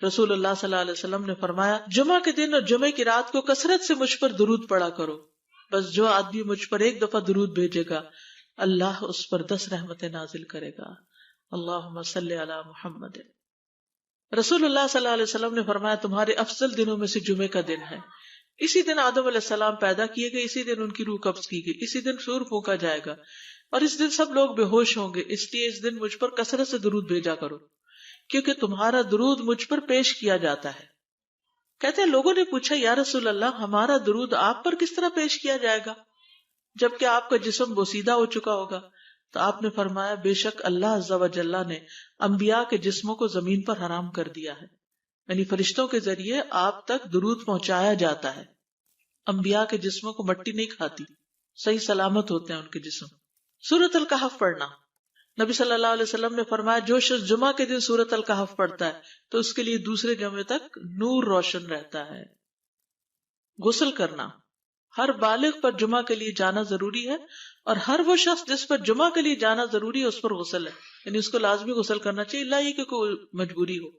رسول اللہ صلی اللہ علیہ وسلم نے فرمایا جمعہ کے دن اور جمعے کی رات کو کثرت سے مجھ پر درود پڑا کرو، بس جو آدمی مجھ پر ایک دفعہ درود بھیجے گا اللہ اس پر 10 رحمتیں نازل کرے گا۔ اللہم صلی علی محمد۔ رسول اللہ صلی اللہ علیہ وسلم نے فرمایا تمہارے افضل دنوں میں سے جمعے کا دن ہے، اسی دن آدم علیہ السلام پیدا کیے گئے، اسی دن ان کی روح قبض کی گئی، اسی دن سور پھونکا جائے گا اور اس دن سب لوگ بے ہوش ہوں گے، اس لیے اس دن مجھ پر کثرت سے درود بھیجا کرو کیونکہ تمہارا درود مجھ پر پیش کیا جاتا ہے۔ کہتے ہیں لوگوں نے پوچھا یا رسول اللہ ہمارا درود آپ پر کس طرح پیش کیا جائے گا جبکہ آپ کا جسم بوسیدہ ہو چکا ہوگا؟ تو آپ نے فرمایا بے شک اللہ عز و جل نے انبیاء کے جسموں کو زمین پر حرام کر دیا ہے، یعنی فرشتوں کے ذریعے آپ تک درود پہنچایا جاتا ہے۔ انبیاء کے جسموں کو مٹی نہیں کھاتی، صحیح سلامت ہوتے ہیں ان کے جسم۔ سورۃ الکہف پڑھنا، نبی صلی اللہ علیہ وسلم نے فرمایا جو شخص جمعہ کے دن سورۃ الکہف پڑھتا ہے تو اس کے لیے دوسرے جمعے تک نور روشن رہتا ہے۔ غسل کرنا، ہر بالغ پر جمعہ کے لیے جانا ضروری ہے اور ہر وہ شخص جس پر جمعہ کے لیے جانا ضروری ہے اس پر غسل ہے، یعنی اس کو لازمی غسل کرنا چاہیے، اللہ یہ کہ کوئی مجبوری ہو۔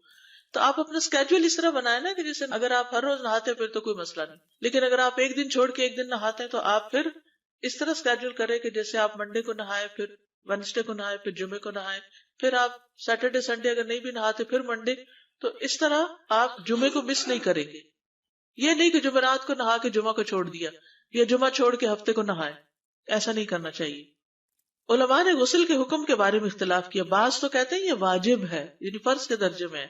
تو آپ اپنا اسکیجول اس طرح بنائیں نا کہ جیسے اگر آپ ہر روز نہاتے ہیں پھر تو کوئی مسئلہ نہیں، لیکن اگر آپ ایک دن چھوڑ کے ایک دن نہاتے ہیں تو آپ پھر اس طرح اسکیجول کریں کہ جیسے آپ منڈے کو نہائے، پھر وینسڈے کو نہائے، پھر جمعے کو نہائے، پھر آپ سیٹرڈے سنڈے اگر نہیں بھی نہاتے پھر منڈے، تو اس طرح آپ جمعے کو مس نہیں کریں گے۔ یہ نہیں کہ جمعرات کو نہا کے جمعہ کو چھوڑ دیا یا جمعہ چھوڑ کے ہفتے کو نہائے، ایسا نہیں کرنا چاہیے۔ علماء نے غسل کے حکم کے بارے میں اختلاف کیا، بعض تو کہتے ہیں یہ واجب ہے یعنی فرض کے درجے میں ہے،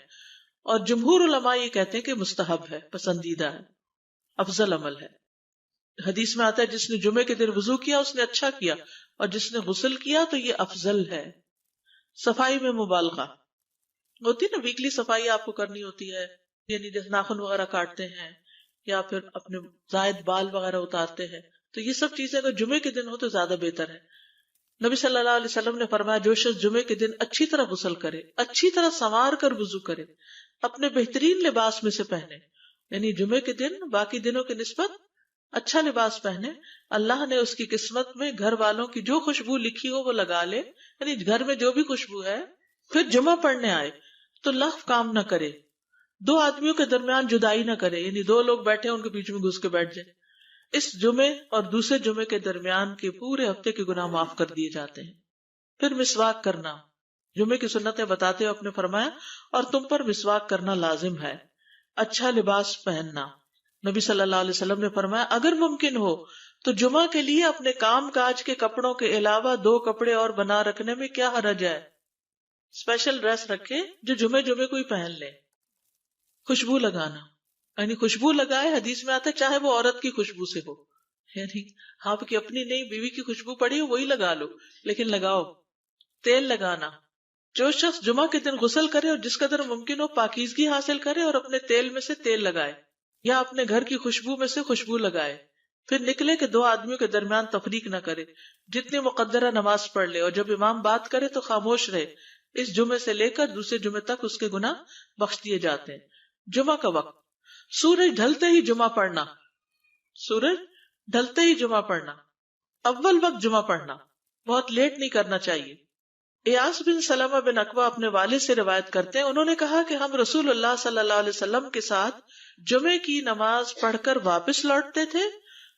اور جمہور علماء یہ کہتے ہیں کہ مستحب ہے، پسندیدہ ہے، افضل عمل ہے۔ حدیث میں آتا ہے جس نے جمعے کے دن وضو کیا اس نے اچھا کیا اور جس نے غسل کیا تو یہ افضل ہے۔ صفائی میں مبالغہ ہوتی نا، ویکلی صفائی آپ کو کرنی ہوتی ہے، یعنی جیسے ناخن وغیرہ کاٹتے ہیں یا پھر اپنے زائد بال وغیرہ اتارتے ہیں، تو یہ سب چیزیں اگر جمعے کے دن ہو تو زیادہ بہتر ہے۔ نبی صلی اللہ علیہ وسلم نے فرمایا جو شخص جمعے کے دن اچھی طرح غسل کرے، اچھی طرح سنوار کر وضو کرے، اپنے بہترین لباس میں سے پہنے، یعنی جمعے کے دن باقی دنوں کی نسبت اچھا لباس پہنے، اللہ نے اس کی قسمت میں گھر والوں کی جو خوشبو لکھی ہو وہ لگا لے، یعنی گھر میں جو بھی خوشبو ہے، پھر جمعہ پڑھنے آئے تو لغو کام نہ کرے، 2 آدمیوں کے درمیان جدائی نہ کرے، یعنی 2 لوگ بیٹھے ان کے بیچ میں گھس کے بیٹھ جائے۔ اس جمعے اور دوسرے جمعے کے درمیان کے پورے ہفتے کے گناہ معاف کر دیے جاتے ہیں۔ پھر مسواک کرنا، جمعے کی سنتیں بتاتے ہوئے آپ نے فرمایا اور تم پر مسواک کرنا لازم ہے۔ اچھا لباس پہننا، نبی صلی اللہ علیہ وسلم نے فرمایا اگر ممکن ہو تو جمعہ کے لیے اپنے کام کاج کے کپڑوں کے علاوہ 2 کپڑے اور بنا رکھنے میں کیا حرج ہے، اسپیشل ڈریس رکھے جو جمعے کو ہی پہن لے۔ خوشبو لگانا، یعنی خوشبو لگائے، حدیث میں آتا ہے چاہے وہ عورت کی خوشبو سے ہو، یعنی آپ کی اپنی نہیں، بیوی کی خوشبو پڑی ہو وہی لگا لو لیکن لگاؤ۔ تیل لگانا، جو شخص جمعہ کے دن غسل کرے اور جس قدر ممکن ہو پاکیزگی حاصل کرے اور اپنے تیل میں سے تیل لگائے یا اپنے گھر کی خوشبو میں سے خوشبو لگائے، پھر نکلے کہ 2 آدمیوں کے درمیان تفریق نہ کرے، جتنی مقدرہ نماز پڑھ لے اور جب امام بات کرے تو خاموش رہے، اس جمعے سے لے کر دوسرے جمعے تک اس کے گناہ بخش دیے جاتے ہیں۔ جمعہ کا وقت، سورج ڈھلتے ہی جمعہ پڑھنا، سورج ڈھلتے ہی جمعہ پڑھنا، اول وقت جمعہ پڑھنا، بہت لیٹ نہیں کرنا چاہیے۔ ایاس بن سلمہ بن اکوع اپنے والد سے روایت کرتے ہیں، انہوں نے کہا کہ ہم رسول اللہ صلی اللہ علیہ وسلم کے ساتھ جمعے کی نماز پڑھ کر واپس لوٹتے تھے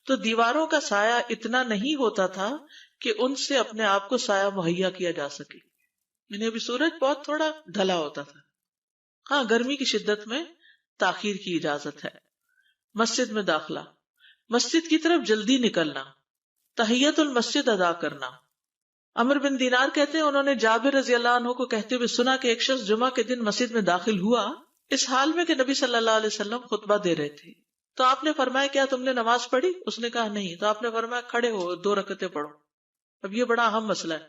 تو دیواروں کا سایہ اتنا نہیں ہوتا تھا کہ ان سے اپنے آپ کو سایہ مہیا کیا جا سکے، یعنی ابھی سورج بہت تھوڑا ڈھلا ہوتا تھا۔ ہاں گرمی کی شدت میں تاخیر کی اجازت ہے۔ مسجد میں داخلہ، مسجد کی طرف جلدی نکلنا، تحیت المسجد ادا کرنا۔ عمر بن دینار کہتے ہیں انہوں نے جابر رضی اللہ عنہ کو کہتے ہوئے سنا کہ ایک شخص جمعہ کے دن مسجد میں داخل ہوا اس حال میں کہ نبی صلی اللہ علیہ وسلم خطبہ دے رہے تھے، تو آپ نے فرمایا کیا تم نے نماز پڑھی؟ اس نے کہا نہیں، تو آپ نے فرمایا کھڑے ہو 2 رکعتیں پڑھو۔ اب یہ بڑا اہم مسئلہ ہے،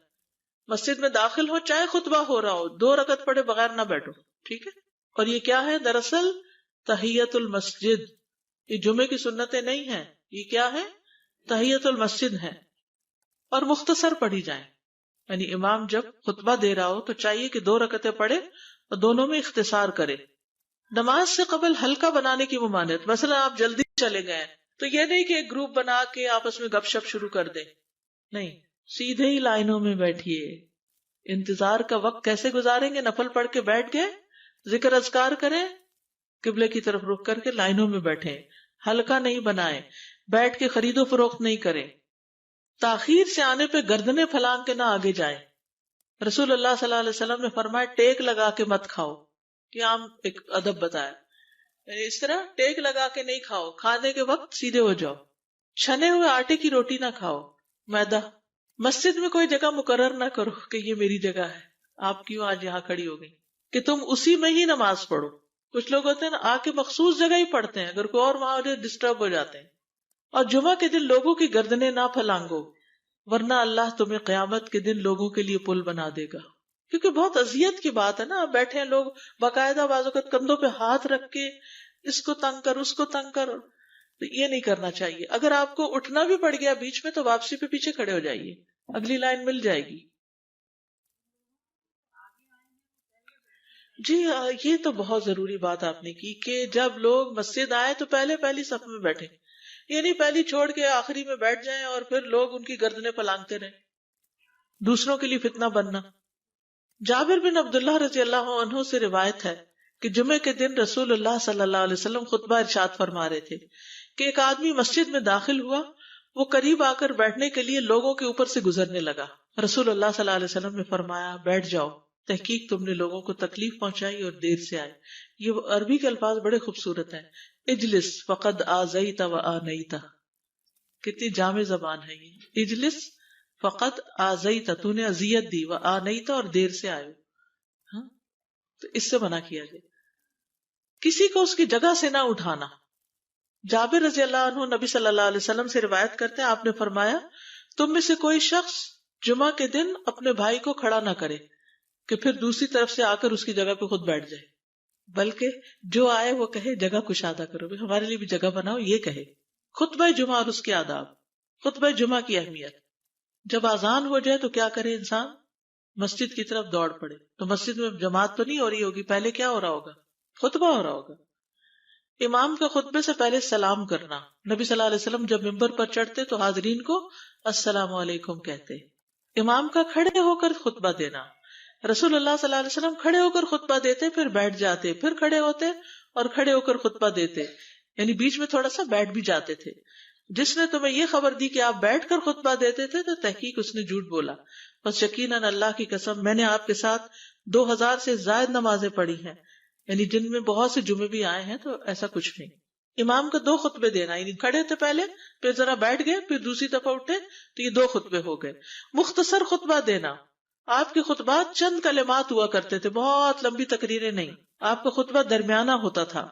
مسجد میں داخل ہو چاہے خطبہ ہو رہا ہو 2 رکعت پڑھے بغیر نہ بیٹھو، ٹھیک ہے؟ اور یہ کیا ہے؟ دراصل تحیت المسجد، یہ جمعے کی سنتیں نہیں ہیں، یہ کیا ہے؟ تحیت المسجد ہے، اور مختصر پڑھی جائیں، یعنی امام جب خطبہ دے رہا ہو تو چاہیے کہ 2 رکعتیں پڑھے اور دونوں میں اختصار کرے۔ نماز سے قبل ہلکا بنانے کی ممانعت، مثلا آپ جلدی چلے گئے تو یہ نہیں کہ ایک گروپ بنا کے آپس میں گپ شپ شروع کر دیں، نہیں، سیدھے ہی لائنوں میں بیٹھیے۔ انتظار کا وقت کیسے گزاریں گے؟ نفل پڑھ کے بیٹھ گئے، ذکر اذکار کریں، قبلے کی طرف رخ کر کے لائنوں میں بیٹھیں، حلقہ نہیں بنائیں، بیٹھ کے خرید و فروخت نہیں کریں، تاخیر سے آنے پہ گردنیں پھلانگ کے نہ آگے جائیں۔ رسول اللہ صلی اللہ علیہ وسلم نے فرمایا ٹیک لگا کے مت کھاؤ، یہ عام ایک ادب بتایا، یعنی اس طرح ٹیک لگا کے نہیں کھاؤ، کھانے کے وقت سیدھے ہو جاؤ۔ چھنے ہوئے آٹے کی روٹی نہ کھاؤ، میدا۔ مسجد میں کوئی جگہ مقرر نہ کرو کہ یہ میری جگہ ہے، آپ کیوں آج یہاں کھڑی ہو گئی، کہ تم اسی میں ہی نماز پڑھو۔ کچھ لوگ ہوتے ہیں نا، آ کے مخصوص جگہ ہی پڑھتے ہیں، اگر کوئی اور وہاں ہو جائے ڈسٹرب ہو جاتے ہیں۔ اور جمعہ کے دن لوگوں کی گردنیں نہ پھلانگو، ورنہ اللہ تمہیں قیامت کے دن لوگوں کے لیے پل بنا دے گا۔ کیونکہ بہت اذیت کی بات ہے نا، آپ بیٹھے ہیں لوگ باقاعدہ بعض اوقات کندھوں پہ ہاتھ رکھ کے اس کو تنگ کر اس کو تنگ کر، تو یہ نہیں کرنا چاہیے۔ اگر آپ کو اٹھنا بھی پڑ گیا بیچ میں تو واپسی پہ پیچھے کھڑے ہو جائیے، اگلی لائن مل جائے گی۔ جی یہ تو بہت ضروری بات آپ نے کی کہ جب لوگ مسجد آئے تو پہلی صف میں بیٹھے، یعنی پہلی چھوڑ کے آخری میں بیٹھ جائیں اور پھر لوگ ان کی گردنیں پلانگتے رہیں، دوسروں کے لیے فتنہ بننا۔ جابر بن عبداللہ رضی اللہ عنہ سے روایت ہے کہ جمعے کے دن رسول اللہ صلی اللہ علیہ وسلم خطبہ ارشاد فرما رہے تھے کہ ایک آدمی مسجد میں داخل ہوا، وہ قریب آ کر بیٹھنے کے لیے لوگوں کے اوپر سے گزرنے لگا۔ رسول اللہ صلی اللہ علیہ وسلم نے فرمایا بیٹھ جاؤ، تحقیق تم نے لوگوں کو تکلیف پہنچائی اور دیر سے آئے۔ یہ عربی کے الفاظ بڑے خوبصورت ہیں، اجلس فقد آذیت و آنیت، کتنی جامع زبان ہے یہ۔ اجلس فقط آذیت، تو نے اذیت دی، و آنیت، اور دیر سے آئے۔ ہاں تو اس سے منع کیا گیا۔ کسی کو اس کی جگہ سے نہ اٹھانا۔ جابر رضی اللہ عنہ نبی صلی اللہ علیہ وسلم سے روایت کرتے ہیں، آپ نے فرمایا تم میں سے کوئی شخص جمعہ کے دن اپنے بھائی کو کھڑا نہ کرے کہ پھر دوسری طرف سے آ کر اس کی جگہ پہ خود بیٹھ جائے، بلکہ جو آئے وہ کہے جگہ کشادہ کرو، ہمارے لیے بھی جگہ بناؤ، یہ کہے۔ خطبہ جمعہ اور اس کے آداب۔ خطبہ جمعہ کی اہمیت، جب اذان ہو جائے تو کیا کرے انسان؟ مسجد کی طرف دوڑ پڑے۔ تو مسجد میں جماعت تو نہیں ہو رہی ہوگی، پہلے کیا ہو رہا ہوگا؟ خطبہ ہو رہا ہوگا۔ امام کا خطبے سے پہلے سلام کرنا۔ نبی صلی اللہ علیہ وسلم جب ممبر پر چڑھتے تو حاضرین کو السلام علیکم کہتے۔ امام کا کھڑے ہو کر خطبہ دینا۔ رسول اللہ صلی اللہ علیہ وسلم کھڑے ہو کر خطبہ دیتے، پھر بیٹھ جاتے، پھر کھڑے ہوتے اور کھڑے ہو کر خطبہ دیتے، یعنی بیچ میں تھوڑا سا بیٹھ بھی جاتے تھے۔ جس نے تمہیں یہ خبر دی کہ آپ بیٹھ کر خطبہ دیتے تھے تو تحقیق اس نے جھوٹ بولا، بس یقیناً اللہ کی قسم میں نے آپ کے ساتھ 2000 سے زائد نمازیں پڑھی ہیں، یعنی جن میں بہت سے جمعے بھی آئے ہیں، تو ایسا کچھ نہیں۔ امام کا 2 خطبے دینا، یعنی کھڑے تھے پہلے، پھر ذرا بیٹھ گئے، پھر دوسری دفعہ اٹھے تو یہ 2 خطبے ہو گئے۔ مختصر خطبہ دینا۔ آپ کے خطبات چند کلمات ہوا کرتے تھے، بہت لمبی تقریریں نہیں، آپ کا خطبہ درمیانہ ہوتا تھا۔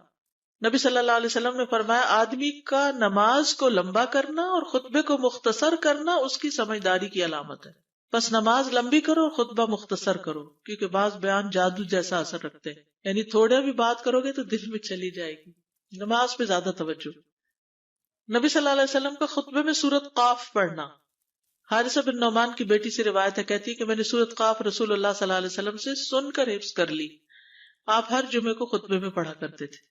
نبی صلی اللہ علیہ وسلم نے فرمایا آدمی کا نماز کو لمبا کرنا اور خطبے کو مختصر کرنا اس کی سمجھداری کی علامت ہے۔ بس نماز لمبی کرو اور خطبہ مختصر کرو، کیونکہ بعض بیان جادو جیسا اثر رکھتے ہیں، یعنی تھوڑے بھی بات کرو گے تو دل میں چلی جائے گی۔ نماز پہ زیادہ توجہ۔ نبی صلی اللہ علیہ وسلم کا خطبے میں سورۃ قاف پڑھنا۔ حارثہ بن نعمان کی بیٹی سے روایت ہے، کہتی ہے کہ میں نے سورۃ قاف رسول اللہ صلی اللہ علیہ وسلم سے سن کر حفظ کر لی۔ آپ ہر جمعے کو خطبے میں پڑھا کرتے تھے۔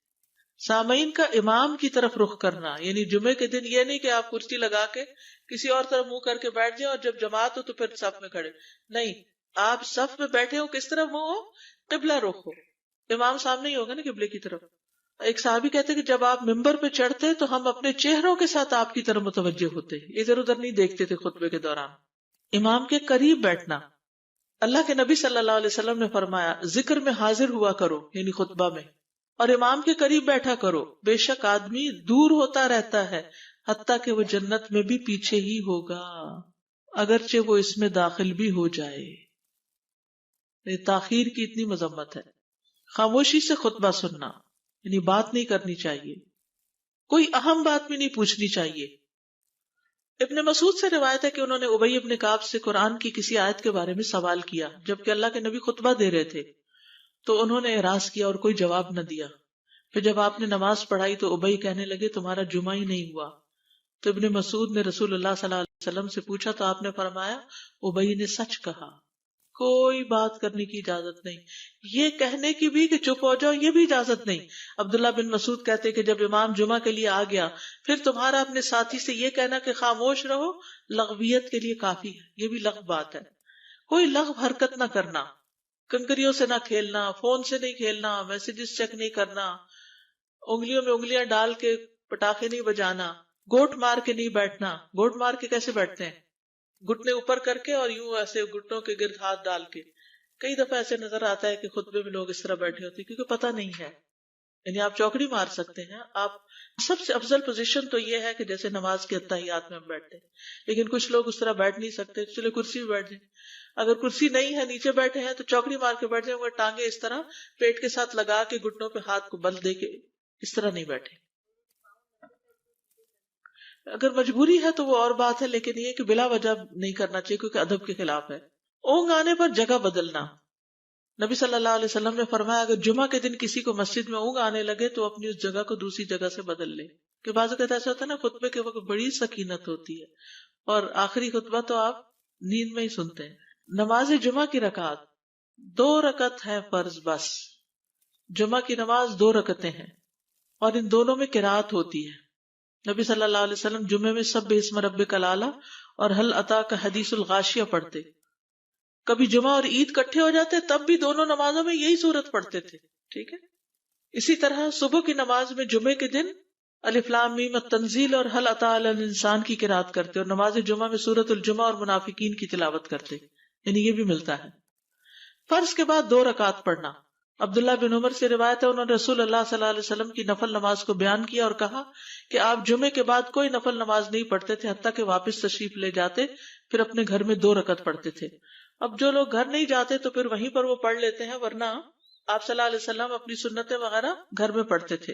سامعین کا امام کی طرف رخ کرنا، یعنی جمعے کے دن یہ نہیں کہ آپ کرسی لگا کے کسی اور طرف منہ کر کے بیٹھ جائیں اور جب جماعت ہو تو پھر صف میں کھڑے، نہیں، آپ صف میں بیٹھے ہو، کس طرف منہ ہو؟ قبلہ رخ ہو، امام سامنے ہی ہوگا نا قبلے کی طرف۔ ایک صحابی کہتے کہ جب آپ ممبر پہ چڑھتے تو ہم اپنے چہروں کے ساتھ آپ کی طرف متوجہ ہوتے، ادھر ادھر نہیں دیکھتے تھے خطبے کے دوران۔ امام کے قریب بیٹھنا۔ اللہ کے نبی صلی اللہ علیہ وسلم نے فرمایا ذکر میں حاضر ہوا کرو، یعنی خطبہ میں، اور امام کے قریب بیٹھا کرو، بے شک آدمی دور ہوتا رہتا ہے حتیٰ کہ وہ جنت میں بھی پیچھے ہی ہوگا اگرچہ وہ اس میں داخل بھی ہو جائے۔ یہ تاخیر کی اتنی مذمت ہے۔ خاموشی سے خطبہ سننا، یعنی بات نہیں کرنی چاہیے، کوئی اہم بات بھی نہیں پوچھنی چاہیے۔ ابن مسعود سے روایت ہے کہ انہوں نے ابی ابن کعب سے قرآن کی کسی آیت کے بارے میں سوال کیا جبکہ اللہ کے نبی خطبہ دے رہے تھے، تو انہوں نے اعراض کیا اور کوئی جواب نہ دیا۔ پھر جب آپ نے نماز پڑھائی تو ابی کہنے لگے تمہارا جمعہ ہی نہیں ہوا۔ تو ابن مسعود نے رسول اللہ صلی اللہ علیہ وسلم سے پوچھا تو آپ نے فرمایا ابی نے سچ کہا، کوئی بات کرنے کی اجازت نہیں، یہ کہنے کی بھی کہ چپ ہو جاؤ یہ بھی اجازت نہیں۔ عبداللہ بن مسعود کہتے کہ جب امام جمعہ کے لیے آ گیا پھر تمہارا اپنے ساتھی سے یہ کہنا کہ خاموش رہو لغویت کے لیے کافی ہے، یہ بھی لغو بات ہے۔ کوئی لغو حرکت نہ کرنا، کنکریوں سے نہ کھیلنا، فون سے نہیں کھیلنا، میسجز چیک نہیں کرنا، انگلیوں میں انگلیاں ڈال کے پٹاخے نہیں بجانا، گوٹ مار کے نہیں بیٹھنا. گوٹ مار کے کیسے بیٹھتے ہیں؟ گھٹنے اوپر کر کے اور یوں ایسے گھٹنوں کے گرد ہاتھ ڈال کے. کئی دفعہ ایسے نظر آتا ہے کہ خطبے میں لوگ اس طرح بیٹھے ہوتے ہیں کیونکہ پتہ نہیں ہے. یعنی آپ چوکڑی مار سکتے ہیں. آپ سب سے افضل پوزیشن تو یہ ہے کہ جیسے نماز کے اتحیات میں ہم بیٹھتے ہیں، لیکن کچھ لوگ اس طرح بیٹھ نہیں سکتے، چلے کرسی میں بیٹھ جائیں. اگر کرسی نہیں ہے، نیچے بیٹھے ہیں، تو چوکڑی مار کے بیٹھ جائیں، مگر ٹانگیں اس طرح پیٹ کے ساتھ لگا کے گھٹنوں پہ ہاتھ کو بل دے کے اس طرح نہیں بیٹھے. اگر مجبوری ہے تو وہ اور بات ہے، لیکن یہ کہ بلا وجہ نہیں کرنا چاہیے کیونکہ ادب کے خلاف ہے. اونگ آنے پر جگہ بدلنا. نبی صلی اللہ علیہ وسلم نے فرمایا اگر جمعہ کے دن کسی کو مسجد میں اونگ آنے لگے تو اپنی اس جگہ کو دوسری جگہ سے بدل لے. کہ بعض اوقات ایسا ہوتا ہے نا، خطبے کے وقت بڑی سکینت ہوتی ہے اور آخری خطبہ تو آپ نیند میں ہی سنتے ہیں. نماز جمعہ کی رکعت 2 رکعت ہے فرض بس. جمعہ کی نماز 2 رکعتیں ہیں اور ان دونوں میں قرات ہوتی ہے. نبی صلی اللہ علیہ وسلم جمعے میں سبح اسم ربک الاعلی اور حل اتاک حدیث الغاشیہ پڑھتے. کبھی جمعہ اور عید کٹھے ہو جاتے تب بھی دونوں نمازوں میں یہی سورت پڑھتے تھے. ٹھیک ہے. اسی طرح صبح کی نماز میں جمعے کے دن الف لام میم التنزیل اور حل اتی علی الانسان کی قرات کرتے اور نماز جمعہ میں سورۃ الجمعہ اور منافقین کی تلاوت کرتے. یعنی یہ بھی ملتا ہے. فرض کے بعد 2 رکعت پڑھنا. عبداللہ بن عمر سے روایت ہے انہوں نے رسول اللہ صلی اللہ علیہ وسلم کی نفل نماز کو بیان کیا اور کہا کہ آپ جمعے کے بعد کوئی نفل نماز نہیں پڑھتے تھے حتیٰ کہ واپس تشریف لے جاتے پھر اپنے گھر میں 2 رکعت پڑھتے تھے. اب جو لوگ گھر نہیں جاتے تو پھر وہیں پر وہ پڑھ لیتے ہیں، ورنہ آپ صلی اللہ علیہ وسلم اپنی سنتیں وغیرہ گھر میں پڑھتے تھے.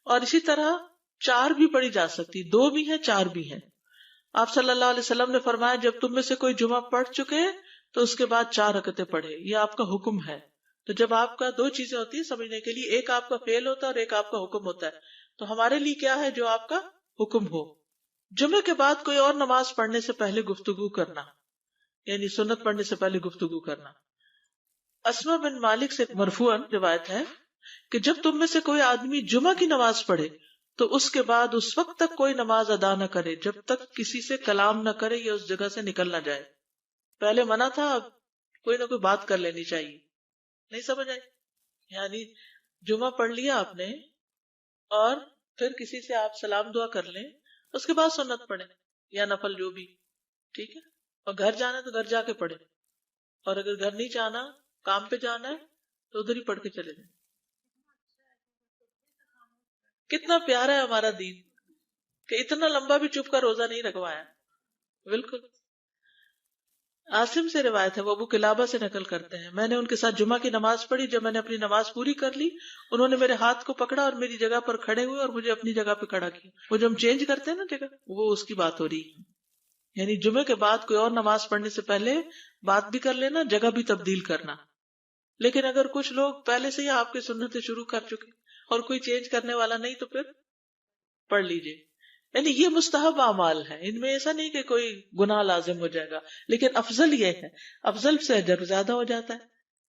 اور اسی طرح 4 بھی پڑھی جا سکتی، 2 بھی ہیں 4 بھی ہیں. آپ صلی اللہ علیہ وسلم نے فرمایا جب تم میں سے کوئی جمعہ پڑھ چکے تو اس کے بعد 4 رکعتیں پڑھے. یہ آپ کا حکم ہے. تو جب آپ کا 2 چیزیں ہوتی ہیں سمجھنے کے لیے، ایک آپ کا فعل ہوتا ہے اور ایک آپ کا حکم ہوتا ہے. تو ہمارے لیے کیا ہے؟ جو آپ کا حکم ہو. جمعے کے بعد کوئی اور نماز پڑھنے سے پہلے گفتگو کرنا، یعنی سنت پڑھنے سے پہلے گفتگو کرنا. اسما بن مالک سے مرفوعاً روایت ہے کہ جب تم میں سے کوئی آدمی جمعہ کی نماز پڑھے تو اس کے بعد اس وقت تک کوئی نماز ادا نہ کرے جب تک کسی سے کلام نہ کرے یا اس جگہ سے نکل نہ جائے. پہلے منع تھا، اب کوئی نہ کوئی بات کر لینی چاہیے. نہیں سمجھ آئی؟ یعنی جمعہ پڑھ لیا آپ نے اور پھر کسی سے آپ سلام دعا کر لیں، اس کے بعد سنت پڑھیں یا نفل جو بھی. ٹھیک ہے. اور گھر جانا ہے تو گھر جا کے پڑھیں، اور اگر گھر نہیں جانا، کام پہ جانا ہے تو ادھر ہی پڑھ کے چلے جائیں. کتنا پیارا ہے ہمارا دین کہ اتنا لمبا بھی چپ کا روزہ نہیں رکھوایا. بالکل. عاصم سے روایت ہے، وہ ابو قلابہ سے نقل کرتے ہیں، میں نے ان کے ساتھ جمعہ کی نماز پڑھی. جب میں نے اپنی نماز پوری کر لی انہوں نے میرے ہاتھ کو پکڑا اور میری جگہ پر کھڑے ہوئے اور مجھے اپنی جگہ پہ کھڑا کیا. وہ جو ہم چینج کرتے ہیں نا جگہ، وہ اس کی بات ہو رہی ہے. یعنی جمعے کے بعد کوئی اور نماز پڑھنے سے پہلے بات بھی کر لینا، جگہ بھی تبدیل کرنا. لیکن اگر کچھ لوگ پہلے سے ہی آپ کی سنتیں شروع کر چکے اور کوئی چینج کرنے والا نہیں تو پھر پڑھ لیجئے. یعنی یہ مستحب اعمال ہے، ان میں ایسا نہیں کہ کوئی گناہ لازم ہو جائے گا، لیکن افضل یہ ہے، افضل سے اجر زیادہ ہو جاتا ہے.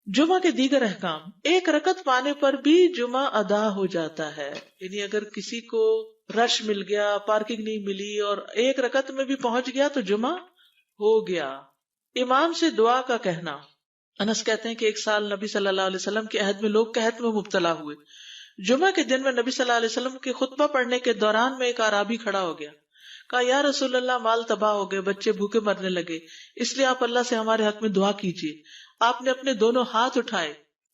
جمعہ کے دیگر احکام. 1 رکعت پانے پر بھی جمعہ ادا ہو جاتا ہے. یعنی اگر کسی کو رش مل گیا، پارکنگ نہیں ملی اور 1 رکعت میں بھی پہنچ گیا تو جمعہ ہو گیا. امام سے دعا کا کہنا. انس کہتے ہیں کہ ایک سال نبی صلی اللہ علیہ وسلم کے عہد میں لوگ قحط میں مبتلا ہوئے. جمعہ کے دن میں نبی صلی اللہ علیہ وسلم کے خطبہ پڑھنے کے دوران میں ایک اعرابی کھڑا ہو گیا. کہا یا رسول اللہ، مال تباہ ہو گئے، بچے بھوکے مرنے لگے، اس لیے آپ اللہ سے ہمارے حق میں دعا کیجیے. آپ نے اپنے دونوں ہاتھ اٹھائے.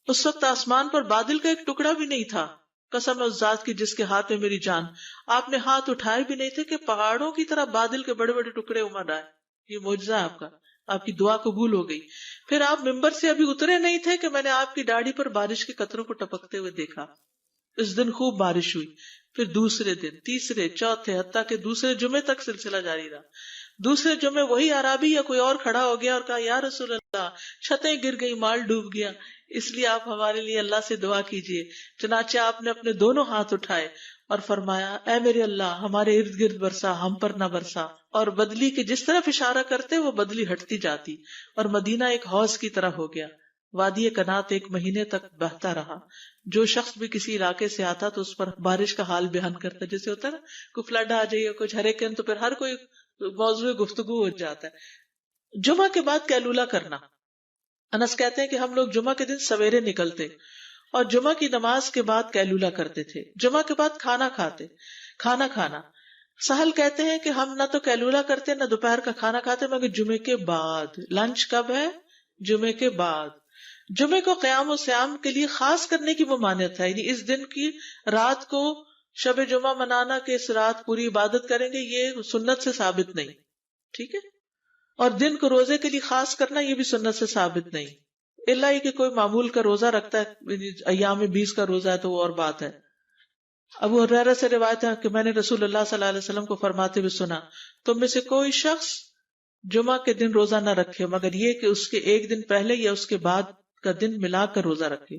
اس وقت آسمان پر بادل کا ایک ٹکڑا بھی نہیں تھا. قسم ہے اس ذات کی جس کے ہاتھ میں میری جان، آپ نے ہاتھ اٹھائے بھی نہیں تھے کہ پہاڑوں کی طرح بادل کے بڑے بڑے ٹکڑے امڑ آئے. یہ معجزہ ہے آپ کا، آپ کی دعا قبول ہو گئی. پھر آپ ممبر سے ابھی اترے نہیں تھے کہ میں نے آپ کی داڑھی پر بارش کے قطروں کو ٹپکتے ہوئے دیکھا. اس دن خوب بارش ہوئی. پھر دوسرے دن، تیسرے، چوتھے، حتیٰ کہ دوسرے جمعے تک سلسلہ جاری رہا. دوسرے جمعے وہی عربی یا کوئی اور کھڑا ہو گیا اور کہا یا رسول اللہ، چھتیں گر گئی، مال ڈوب گیا، اس لیے آپ ہمارے لیے اللہ سے دعا کیجیے. چنانچہ آپ نے اپنے دونوں ہاتھ اٹھائے اور فرمایا اے میرے اللہ، ہمارے ارد گرد برسا، ہم پر نہ برسا. اور بدلی کے جس طرف اشارہ کرتے وہ بدلی ہٹتی جاتی اور مدینہ ایک حوض کی طرح ہو گیا. وادی کنات 1 مہینے تک بہتا رہا. جو شخص بھی کسی علاقے سے آتا تو اس پر بارش کا حال بیان کرتا. جیسے ہوتا ہے نا کوئی فلڈ آ جائے، کچھ ہریکن، تو پھر ہر کوئی موضوع گفتگو ہو جاتا ہے. جمعہ کے بعد قیلولہ کرنا. انس کہتے ہیں کہ ہم لوگ جمعہ کے دن سویرے نکلتے اور جمعہ کی نماز کے بعد قیلولہ کرتے تھے، جمعہ کے بعد کھانا کھانا. سہل کہتے ہیں کہ ہم نہ تو قیلولہ کرتے نہ دوپہر کا کھانا کھاتے مگر جمعے کے بعد. لنچ کب ہے؟ جمعے کے بعد. جمعے کو قیام و سیام کے لیے خاص کرنے کی ممانعت ہے، یعنی اس دن کی رات کو شب جمعہ منانا کہ اس رات پوری عبادت کریں گے، یہ سنت سے ثابت نہیں. ٹھیک ہے. اور دن کو روزے کے لیے خاص کرنا یہ بھی سنت سے ثابت نہیں، الا یہ کہ کوئی معمول کا روزہ رکھتا ہے، ایام 20 کا روزہ ہے تو وہ اور بات ہے. ابو ہریرہ سے روایت ہے کہ میں نے رسول اللہ صلی اللہ علیہ وسلم کو فرماتے ہوئے سنا، تم میں سے کوئی شخص جمعہ کے دن روزہ نہ رکھے مگر یہ کہ اس کے ایک دن پہلے یا اس کے بعد کا دن ملا کر روزہ رکھے.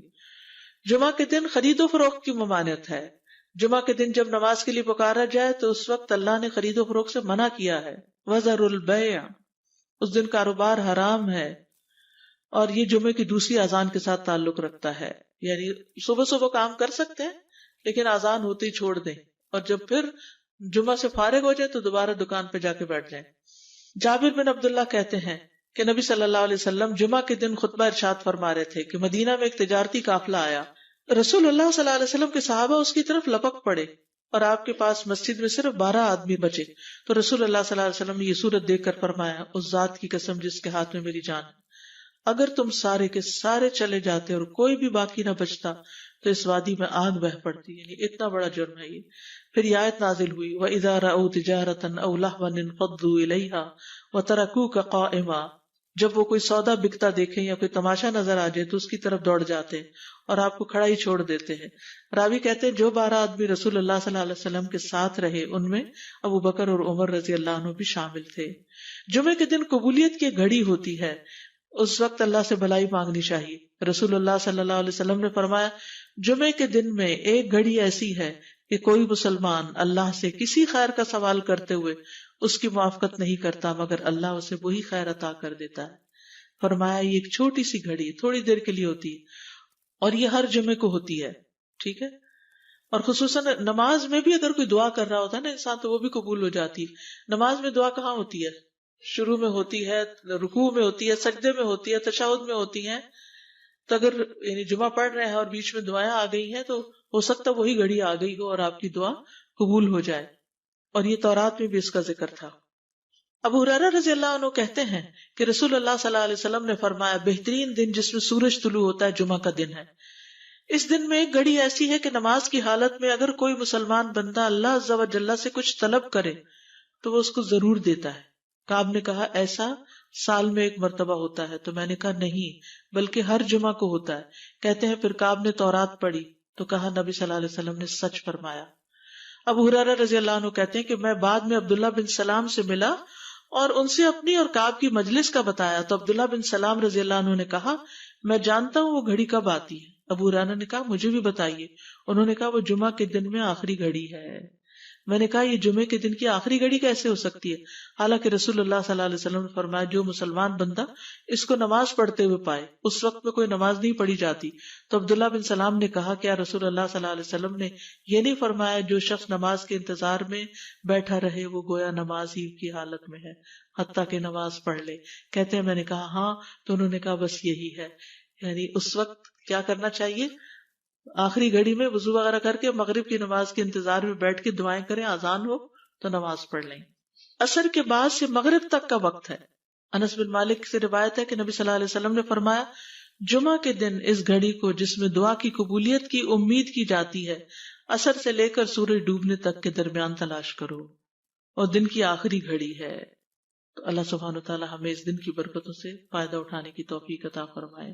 جمعہ کے دن خرید و فروخت کی ممانعت ہے. جمعہ کے دن جب نماز کے لیے پکارا جائے تو اس وقت اللہ نے خرید و فروخت سے منع کیا ہے. وَذَرُوا الْبَيْعَ، اس دن کاروبار حرام ہے. اور یہ جمعے کی دوسری اذان کے ساتھ تعلق رکھتا ہے، یعنی صبح صبح کام کر سکتے ہیں لیکن اذان ہوتے ہی چھوڑ دیں، اور جب پھر جمعہ سے فارغ ہو جائے تو دوبارہ دکان پہ جا کے بیٹھ جائیں. جابر بن عبداللہ کہتے ہیں کہ نبی صلی اللہ علیہ وسلم جمعہ کے دن خطبہ ارشاد فرما رہے تھے کہ مدینہ میں ایک تجارتی قافلہ آیا. رسول اللہ صلی اللہ علیہ وسلم کے صحابہ اس کی طرف لپک پڑے اور آپ کے پاس مسجد میں صرف 12 آدمی بچے. تو رسول اللہ صلی اللہ علیہ وسلم نے یہ صورت دیکھ کر فرمایا، اس ذات کی قسم جس کے ہاتھ میں میری جان ہے، اگر تم سارے کے سارے چلے جاتے اور کوئی بھی باقی نہ بچتا تو اس وادی میں آگ بہہ پڑتی. یعنی اتنا بڑا جرم ہے یہ. پھر یہ آیت نازل ہوئی، وَإِذَا رَأَوْا تِجَارَةً أَوْ لَهْوًا انفضوا إِلَيْهَا وَتَرَكُوكَ قَائِمًا، جب وہ کوئی سودا بکتا دیکھیں یا کوئی تماشا نظر آ جائے تو اس کی طرف دوڑ جاتے ہیں اور آپ کو کھڑا ہی چھوڑ دیتے ہیں. راوی کہتے ہیں جو 12 آدمی رسول اللہ صلی اللہ علیہ وسلم کے ساتھ رہے ان میں ابو بکر اور عمر رضی اللہ عنہ بھی شامل تھے. جمعے کے دن قبولیت کی گھڑی ہوتی ہے، اس وقت اللہ سے بھلائی مانگنی چاہیے. رسول اللہ صلی اللہ علیہ وسلم نے فرمایا، جمعے کے دن میں ایک گھڑی ایسی ہے کہ کوئی مسلمان اللہ سے کسی خیر کا سوال کرتے ہوئے اس کی موافقت نہیں کرتا مگر اللہ اسے وہی خیر عطا کر دیتا ہے. فرمایا یہ ایک چھوٹی سی گھڑی تھوڑی دیر کے لیے ہوتی ہے اور یہ ہر جمعے کو ہوتی ہے. ٹھیک ہے. اور خصوصاً نماز میں بھی اگر کوئی دعا کر رہا ہوتا ہے نا انسان تو وہ بھی قبول ہو جاتی ہے. نماز میں دعا کہاں ہوتی ہے؟ شروع میں ہوتی ہے، رکوع میں ہوتی ہے، سجدے میں ہوتی ہے، تشہد میں ہوتی ہے. تو اگر یعنی جمعہ پڑھ رہے ہیں اور بیچ میں دعائیں آ گئی ہیں تو ہو سکتا ہے وہی گھڑی آ گئی ہو اور آپ کی دعا قبول ہو جائے. اور یہ تورات میں بھی اس کا ذکر تھا. ابو ہریرہ رضی اللہ عنہ کہتے ہیں کہ رسول اللہ صلی اللہ علیہ وسلم نے فرمایا، بہترین دن جس میں سورج طلوع ہوتا ہے جمعہ کا دن ہے. اس دن میں ایک گھڑی ایسی ہے کہ نماز کی حالت میں اگر کوئی مسلمان بندہ اللہ عز و جل سے کچھ طلب کرے تو وہ اس کو ضرور دیتا ہے. کعب نے کہا ایسا سال میں ایک مرتبہ ہوتا ہے؟ تو میں نے کہا نہیں بلکہ ہر جمعہ کو ہوتا ہے. کہتے ہیں پھر کعب نے تورات پڑھی تو کہا نبی صلی اللہ علیہ وسلم نے سچ فرمایا. ابو ہریرہ رضی اللہ عنہ کہتے ہیں کہ میں بعد میں عبداللہ بن سلام سے ملا اور ان سے اپنی اور کعب کی مجلس کا بتایا تو عبداللہ بن سلام رضی اللہ عنہ نے کہا میں جانتا ہوں وہ گھڑی کب آتی ہے. ابو ہریرہ نے کہا مجھے بھی بتائیے. انہوں نے کہا وہ جمعہ کے دن میں آخری گھڑی ہے. میں نے کہا یہ جمعے کے دن کی آخری گھڑی کیسے ہو سکتی ہے؟ حالانکہ رسول اللہ صلی اللہ علیہ وسلم نے فرمایا جو مسلمان بندہ اس کو نماز پڑھتے ہوئے پائے. اس وقت میں کوئی نماز نہیں پڑھی جاتی. تو عبداللہ بن سلام نے کہا کیا رسول اللہ صلی اللہ علیہ وسلم نے یہ نہیں فرمایا جو شخص نماز کے انتظار میں بیٹھا رہے وہ گویا نماز ہی کی حالت میں ہے حتیٰ کہ نماز پڑھ لے؟ کہتے ہیں میں نے کہا ہاں. تو انہوں نے کہا بس یہی ہے، یعنی اس وقت کیا کرنا چاہیے؟ آخری گھڑی میں وضو وغیرہ کر کے مغرب کی نماز کے انتظار میں بیٹھ کے دعائیں کریں، اذان ہو تو نماز پڑھ لیں. عصر کے بعد سے مغرب تک کا وقت ہے. انس بن مالک سے روایت ہے کہ نبی صلی اللہ علیہ وسلم نے فرمایا جمعہ کے دن اس گھڑی کو جس میں دعا کی قبولیت کی امید کی جاتی ہے عصر سے لے کر سورج ڈوبنے تک کے درمیان تلاش کرو اور دن کی آخری گھڑی ہے. تو اللہ سبحانہ وتعالی ہمیں اس دن کی برکتوں سے فائدہ اٹھانے کی توفیق عطا فرمائے.